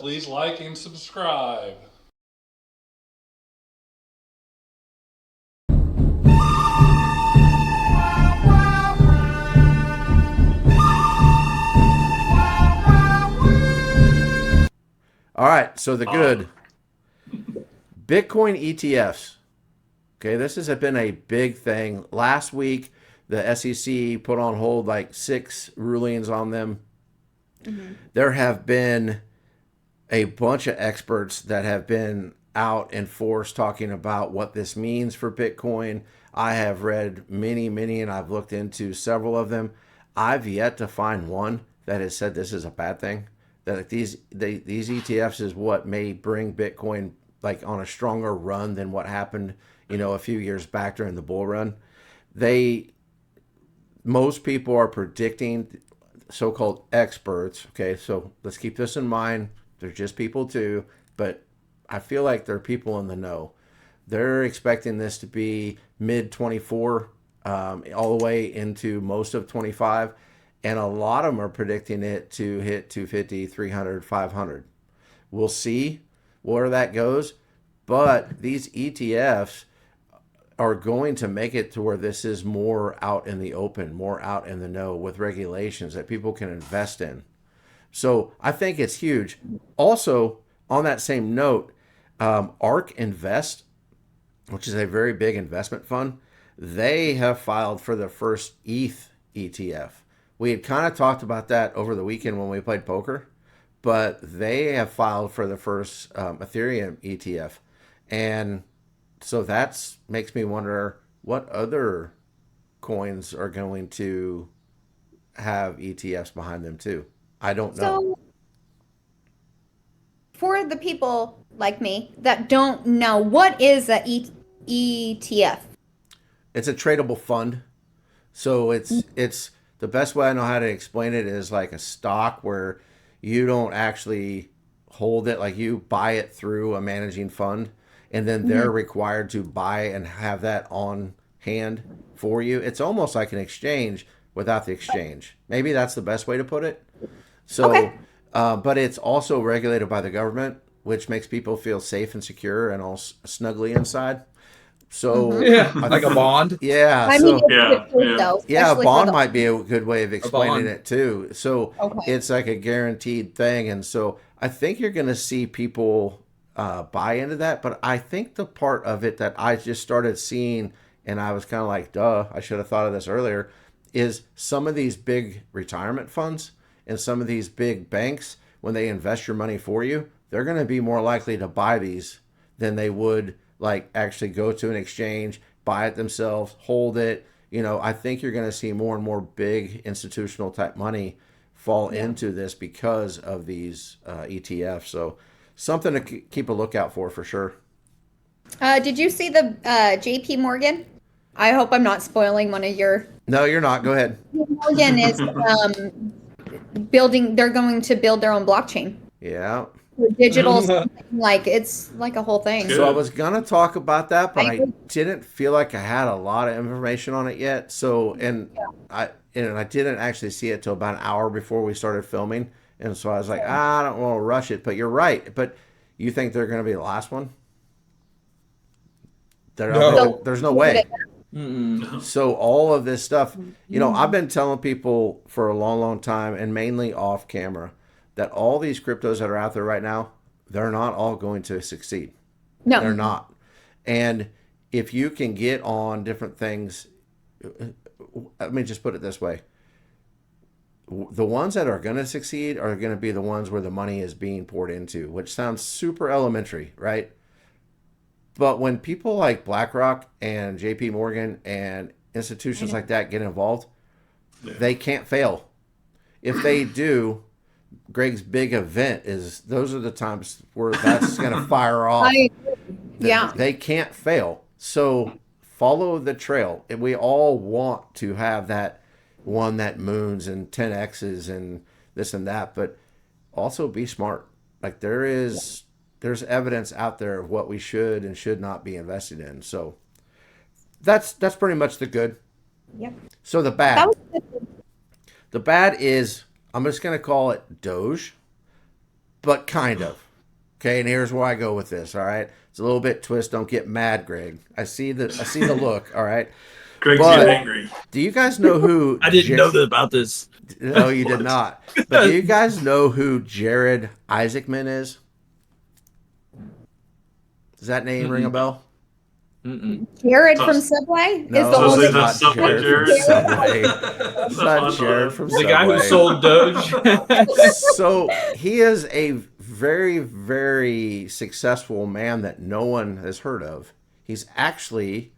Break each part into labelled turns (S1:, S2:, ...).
S1: please like and subscribe.
S2: All right, so the good Bitcoin ETFs. Okay, this has been a big thing. Last week, the SEC put on hold like 6 rulings on them. There have been a bunch of experts that have been out in force talking about what this means for Bitcoin. I have read many, and I've looked into several of them. I've yet to find one that has said this is a bad thing. That these ETFs is what may bring Bitcoin like on a stronger run than what happened, a few years back during the bull run. Most people are predicting, so-called experts. Okay, so let's keep this in mind. They're just people too, but I feel like they're people in the know. They're expecting this to be mid 24, all the way into most of 25. And a lot of them are predicting it to hit 250, 300, 500. We'll see where that goes. But these ETFs are going to make it to where this is more out in the open, more out in the know with regulations that people can invest in. So I think it's huge. Also, on that same note, ARK Invest, which is a very big investment fund, they have filed for the first ETH ETF. We had kind of talked about that over the weekend when we played poker, but they have filed for the first Ethereum ETF. And so that makes me wonder what other coins are going to have ETFs behind them too. I don't know.
S3: So, for the people like me that don't know, what is a ETF?
S2: It's a tradable fund. So it's the best way I know how to explain it is like a stock where you don't actually hold it, like you buy it through a managing fund, and then they're required to buy and have that on hand for you. It's almost like an exchange without the exchange. Maybe that's the best way to put it.
S3: Okay.
S2: So, but it's also regulated by the government, which makes people feel safe and secure and all snugly inside. So,
S4: Yeah,
S2: I
S4: like a bond.
S2: yeah,
S3: I mean,
S2: so
S3: it's
S1: Yeah,
S3: good food,
S1: yeah.
S3: though,
S2: yeah, a
S3: especially for
S2: bond
S3: the.
S2: might be a good way of
S4: A
S2: explaining
S4: bond.
S2: it too. So
S3: Okay.
S2: it's like a guaranteed thing, and so I think you're going to see people buy into that. But I think the part of it that I just started seeing, and I was kind of like, "Duh, I should have thought of this earlier," is some of these big retirement funds and some of these big banks, when they invest your money for you, they're going to be more likely to buy these than they would like actually go to an exchange, buy it themselves, hold it. I think you're going to see more and more big institutional type money fall
S3: Yeah.
S2: into this because of these ETFs. So something to keep a lookout for sure.
S3: Did you see the JP Morgan? I hope I'm not spoiling one of your.
S2: No, you're not. Go ahead.
S3: Morgan is building, they're going to build their own blockchain.
S2: Yeah.
S3: For digital, something, like it's like a whole thing.
S2: So I
S1: Good.
S2: was gonna talk about that, but
S3: I
S2: I
S3: agree.
S2: didn't feel like I had a lot of information on it yet. So I didn't actually see it till about an hour before we started filming, and so I was like, I don't want to rush it. But you're right. But you think they're gonna be the last one? They're, I don't think
S4: No.
S3: So,
S2: there's no way.
S4: Mm-mm.
S2: So all of this stuff, I've been telling people for a long, long time, and mainly off camera, that all these cryptos that are out there right now, they're not all going to succeed. They're
S3: no.
S2: not. And if you can get on different things, let me just put it this way: the ones that are going to succeed are going to be the ones where the money is being poured into, which sounds super elementary, right? But when people like BlackRock and JP Morgan and institutions like that get involved,
S1: Yeah.
S2: they can't fail. If they do, Greg's big event is those are the times where that's going to fire off.
S3: I Yeah.
S2: They can't fail. So follow the trail. And we all want to have that one that moons and 10x's and this and that, but also be smart. Like there's evidence out there of what we should and should not be invested in. So that's pretty much the good.
S3: Yep.
S2: So the
S3: That
S2: bad.
S3: was. Good.
S2: The bad is, I'm just going to call it Doge. but kind of. Okay, and here's where I go with this. All right, it's a little bit twist. Don't get mad, Greg. I see the look. All right,
S1: Greg's
S2: but
S1: getting angry.
S2: do you guys know who?
S4: I didn't know about this.
S2: No, you did not. But do you guys know who Jared Isaacman is? Does that name ring a bell?
S3: Jared from Subway
S2: No,
S3: is the
S1: So
S3: one
S1: say
S3: that
S1: that's
S2: not
S1: Subway
S2: Jared
S1: Jared.
S2: from Subway. It's not Jared from
S4: The
S2: Subway.
S4: guy who sold Doge.
S2: So he is a very, very successful man that no one has heard of. He's actually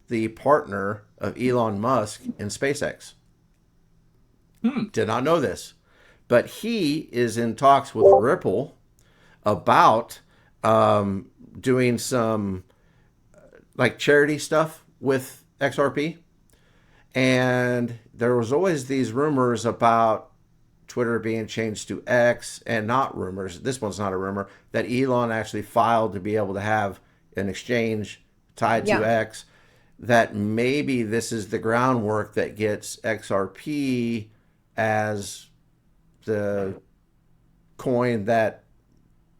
S2: the partner of Elon Musk in SpaceX. Did not know this. But he is in talks with Ripple about doing some like charity stuff with XRP. And there was always these rumors about Twitter being changed to X, and not rumors. This one's not a rumor, that Elon actually filed to be able to have an exchange tied to X. That maybe this is the groundwork that gets XRP as the coin that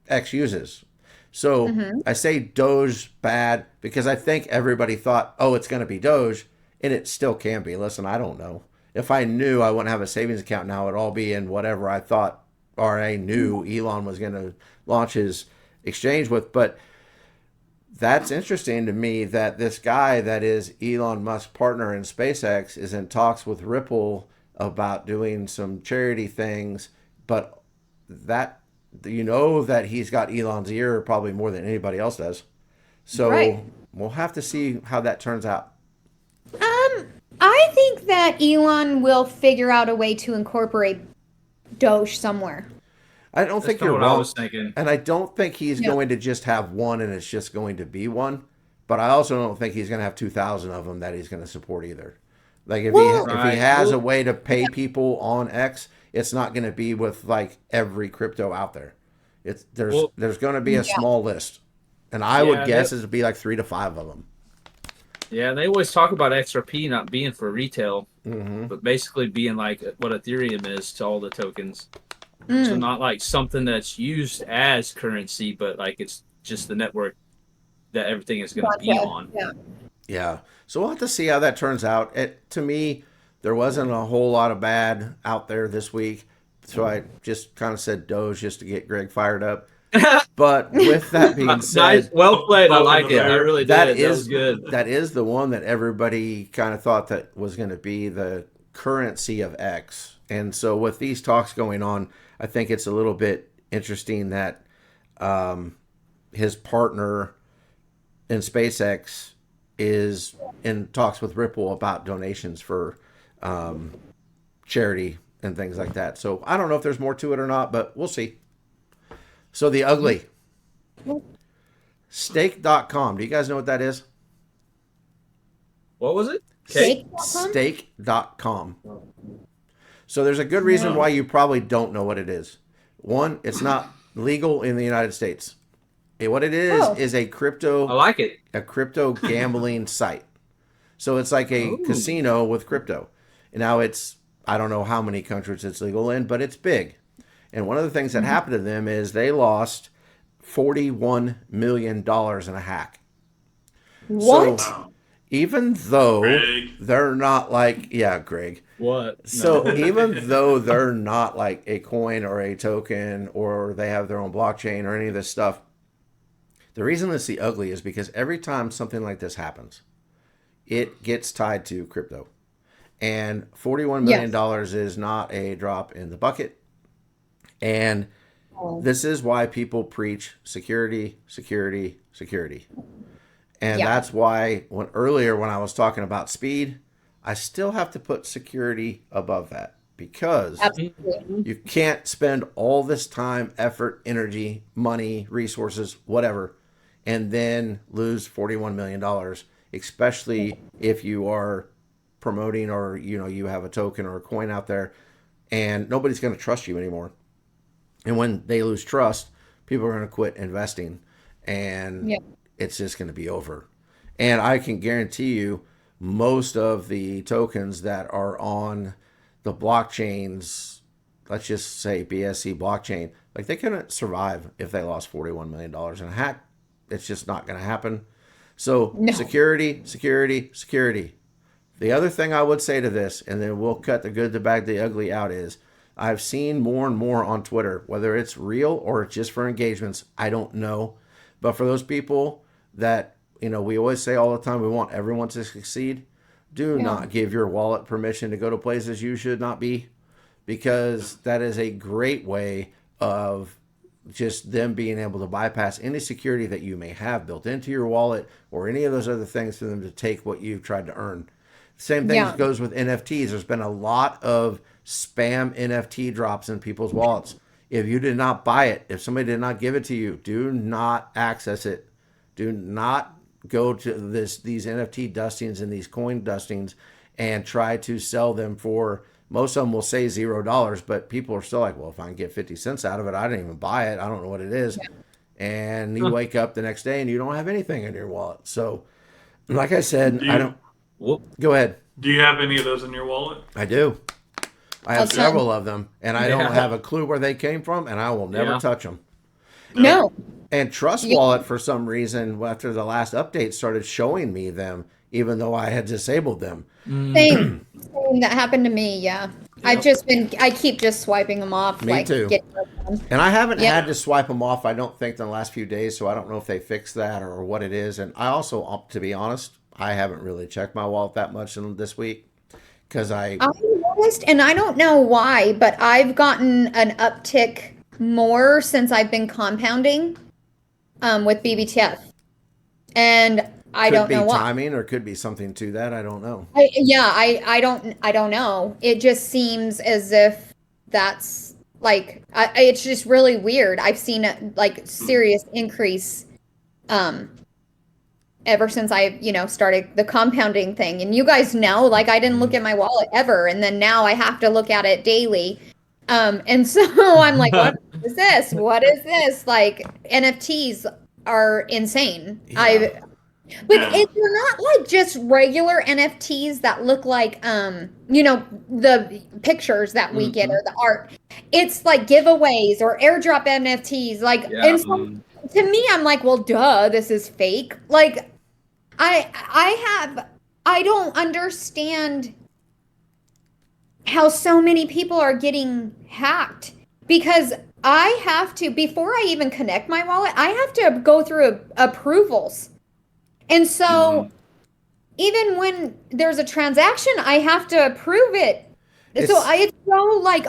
S2: X uses. So I say Doge bad because I think everybody thought, oh, it's going to be Doge, and it still can be. Listen, I don't know. If I knew, I wouldn't have a savings account now. It'd all be in whatever I thought or I knew Elon was going to launch his exchange with. But that's interesting to me that this guy that is Elon Musk's partner in SpaceX is in talks with Ripple about doing some charity things. But that, you know, that he's got Elon's ear probably more than anybody else does. So we'll have to see how that turns out.
S3: I think that Elon will figure out a way to incorporate Doge somewhere.
S2: I don't think you're
S4: what
S2: wrong.
S4: I was thinking.
S2: And I don't think he's going to just have one and it's just going to be one. But I also don't think he's going to have 2,000 of them that he's going to support either. Like if he has a way to pay people on X, it's not going to be with like every crypto out there. There's going to be a small list, and I would guess it'd be like 3 to 5 of them.
S4: Yeah, they always talk about XRP not being for retail, but basically being like what Ethereum is to all the tokens. So not like something that's used as currency, but like it's just the network that everything is going to be on.
S2: Yeah. So we'll have to see how that turns out. To me, there wasn't a whole lot of bad out there this week. So I just kind of said Doge just to get Greg fired up. But with that being said,
S4: nice, well played. I like it. I really did. That was good.
S2: That is the one that everybody kind of thought that was going to be the currency of X. And so with these talks going on, I think it's a little bit interesting that his partner in SpaceX is in talks with Ripple about donations for charity and things like that. So I don't know if there's more to it or not, but we'll see. So the ugly. Stake.com. Do you guys know what that is?
S4: What was it?
S2: Stake.com. So there's a good reason why you probably don't know what it is. One, it's not legal in the United States. What it is a crypto.
S4: I like it.
S2: A crypto gambling site. So it's like a casino with crypto. And now I don't know how many countries it's legal in, but it's big. And one of the things that happened to them is they lost $41 million in a hack.
S3: What?
S2: So even though
S1: Greg.
S2: they're not like, Greg.
S4: What?
S2: So even though they're not like a coin or a token or they have their own blockchain or any of this stuff, the reason it's the ugly is because every time something like this happens, it gets tied to crypto. And $41 million is not a drop in the bucket. And this is why people preach security, security, security. And that's why when I was talking about speed, I still have to put security above that because you can't spend all this time, effort, energy, money, resources, whatever, and then lose $41 million, especially if you are promoting or you have a token or a coin out there and nobody's going to trust you anymore. And when they lose trust, people are going to quit investing and it's just going to be over. And I can guarantee you most of the tokens that are on the blockchains, let's just say BSC blockchain, Like they couldn't survive if they lost $41 million in a hack. It's just not going to happen. So
S3: No.
S2: security, security, security. The other thing I would say to this, and then we'll cut the good, the bad, the ugly out, is I've seen more and more on Twitter, whether it's real or it's just for engagements, I don't know. But for those people that, you know, we always say all the time, we want everyone to succeed. Do not give your wallet permission to go to places you should not be, because that is a great way of just them being able to bypass any security that you may have built into your wallet or any of those other things for them to take what you've tried to earn. Same thing goes with NFTs. There's been a lot of spam NFT drops in people's wallets. If you did not buy it, if somebody did not give it to you, do not access it. Do not go to these NFT dustings and these coin dustings and try to sell them for, most of them will say $0, but people are still like, well, if I can get 50 cents out of it, I didn't even buy it. I don't know what it is. And you wake up the next day and you don't have anything in your wallet. So like I said, go ahead.
S1: Do you have any of those in your wallet?
S2: I do. I have several of them, and I don't have a clue where they came from, and I will never touch them.
S3: No.
S2: And Trust Wallet, for some reason, after the last update, started showing me them, even though I had disabled them.
S3: Same. That happened to me, yeah. I keep just swiping them off.
S2: Me too. And I haven't had to swipe them off, I don't think, in the last few days, so I don't know if they fixed that or what it is. And I also, to be honest, I haven't really checked my wallet that much in this week, because I noticed,
S3: and I don't know why, but I've gotten an uptick more since I've been compounding with BBTF, and I don't know why.
S2: Could be timing, or could be something to that. I don't know.
S3: I don't know. It just seems as if that's like it's just really weird. I've seen a serious increase ever since I, started the compounding thing. And you guys know, I didn't look at my wallet ever. And then now I have to look at it daily. And so I'm like, what is this? What is this? Like, NFTs are insane.
S2: Yeah.
S3: But they're not just regular NFTs that look like, the pictures that we get or the art. It's like giveaways or airdrop NFTs. And so, to me, I'm like, well, duh, this is fake. I don't understand how so many people are getting hacked, because I have to, before I even connect my wallet, I have to go through approvals. And so even when there's a transaction, I have to approve it. It's so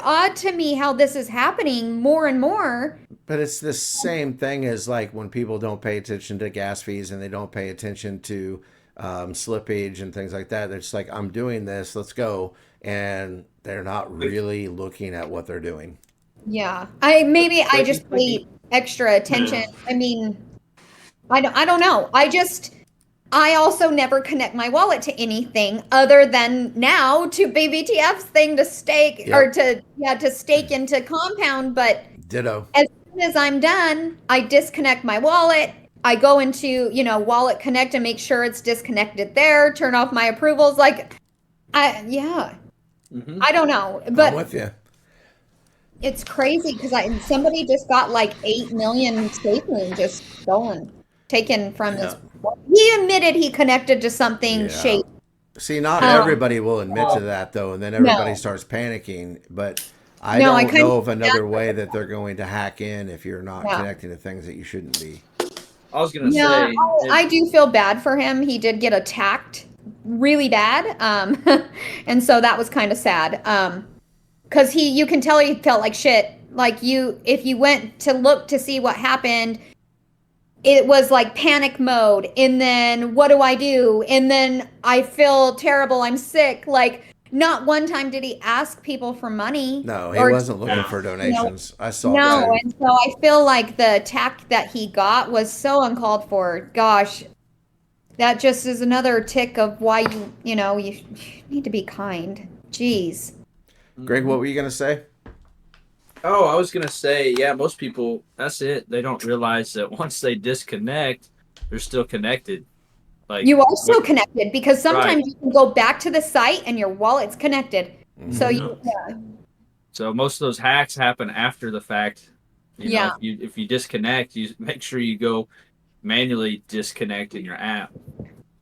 S3: odd to me how this is happening more and more.
S2: But it's the same thing as when people don't pay attention to gas fees and they don't pay attention to slippage and things like that. They're just like, I'm doing this, let's go. And they're not really looking at what they're doing.
S3: Yeah. I just pay extra attention. I mean, I don't know. I also never connect my wallet to anything other than now to BBTF's thing to stake or to stake into compound. But
S2: ditto.
S3: As soon as I'm done, I disconnect my wallet. I go into, Wallet Connect and make sure it's disconnected there, turn off my approvals. I don't know. But
S2: I'm with you.
S3: It's crazy because somebody just got 8 million safemoon just stolen, taken from his. He admitted he connected to something shady.
S2: See, not everybody will admit to that, though, and then everybody starts panicking. But I don't know of another way that they're going to hack in if you're not connecting to things that you shouldn't be.
S4: I was going to say...
S3: I do feel bad for him. He did get attacked really bad, and so that was kind of sad. Because you can tell he felt like shit. If you went to look to see what happened, it was panic mode. And then what do I do? And then I feel terrible. I'm sick. Not one time did he ask people for money.
S2: No, he wasn't looking for donations. I saw that.
S3: No, and so I feel like the attack that he got was so uncalled for. Gosh, that just is another tick of why you need to be kind. Jeez.
S2: Greg, what were you going to say?
S4: Oh, I was going to say, most people, that's it. They don't realize that once they disconnect, they're still connected.
S3: You are still connected, because sometimes you can go back to the site and your wallet's connected. So
S4: So most of those hacks happen after the fact.
S3: Yeah.
S4: If you disconnect, you make sure you go manually disconnect in your app,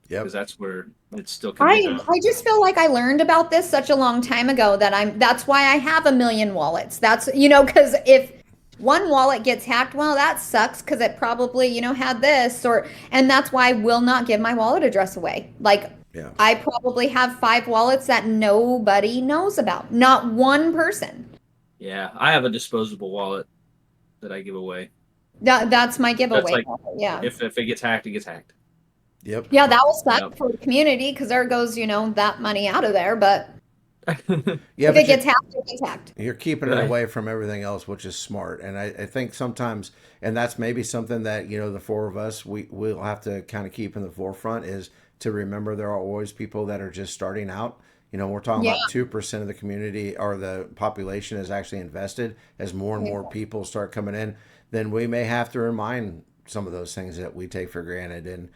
S2: Yep.
S4: because that's where it's still connected.
S3: I just feel like I learned about this such a long time ago that that's why I have a million wallets. That's, because if one wallet gets hacked, well, that sucks because it probably, had this and that's why I will not give my wallet address away. Like,
S2: Yeah.
S3: I probably have 5 wallets that nobody knows about, not one person.
S4: Yeah, I have a disposable wallet that I give away.
S3: That's my
S4: That's
S3: giveaway.
S4: like,
S3: Yeah.
S4: if it gets hacked, it gets hacked.
S2: Yep.
S3: Yeah, that was suck
S4: Yep.
S3: for the community because there goes, that money out of there. But
S2: Yeah,
S3: if
S2: but
S3: it gets hacked, it gets hacked.
S2: you're keeping it
S4: Right.
S2: away from everything else, which is smart. And I think sometimes, and that's maybe something that, the 4 of us, we'll have to kind of keep in the forefront, is to remember there are always people that are just starting out. We're talking
S3: Yeah.
S2: about 2% of the community or the population is actually invested. As more and more people start coming in, then we may have to remind some of those things that we take for granted. And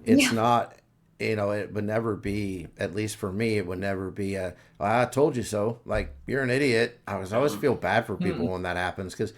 S2: it's
S3: Yeah.
S2: not, it would never be, at least for me, it would never be well, I told you so. Like, you're an idiot. I always feel bad for people when that happens, because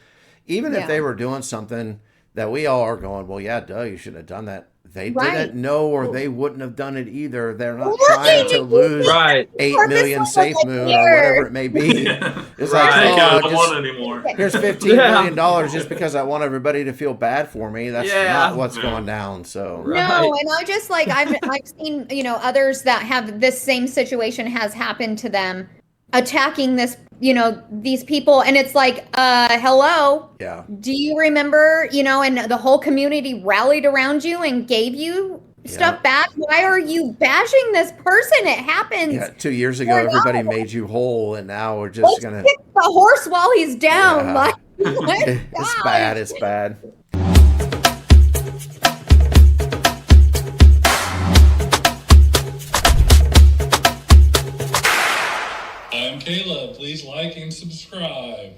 S2: even if
S3: Yeah.
S2: they were doing something that we all are going, well, yeah, duh, you shouldn't have done that. They
S3: Right.
S2: didn't know, or they wouldn't have done it either. They're not
S3: Look
S2: trying
S3: at
S2: to
S3: you.
S2: lose
S4: Right.
S2: 8 million
S3: Purposely
S2: SafeMoon or
S3: here.
S2: whatever it may be.
S1: Yeah.
S2: It's
S4: Right.
S2: like,
S1: I
S2: oh,
S1: don't
S2: just,
S1: want it anymore.
S2: here's $15
S4: Yeah.
S2: million just because I want everybody to feel bad for me. That's
S4: Yeah.
S2: not what's
S1: Yeah.
S2: going down. So
S4: Right.
S3: No, and I just I've seen, others that have this same situation has happened to them, attacking these people, and it's like, hello,
S2: yeah.
S3: do you remember, and the whole community rallied around you and gave you stuff back? Why are you bashing this person? It happens.
S2: Yeah, 2 years ago,
S3: Or no.
S2: everybody made you whole, and now we're just
S3: Let's
S2: gonna.
S3: kick the horse while he's down.
S2: Yeah.
S3: Like,
S2: It's bad. It's bad.
S5: I'm Caleb. Please like and subscribe.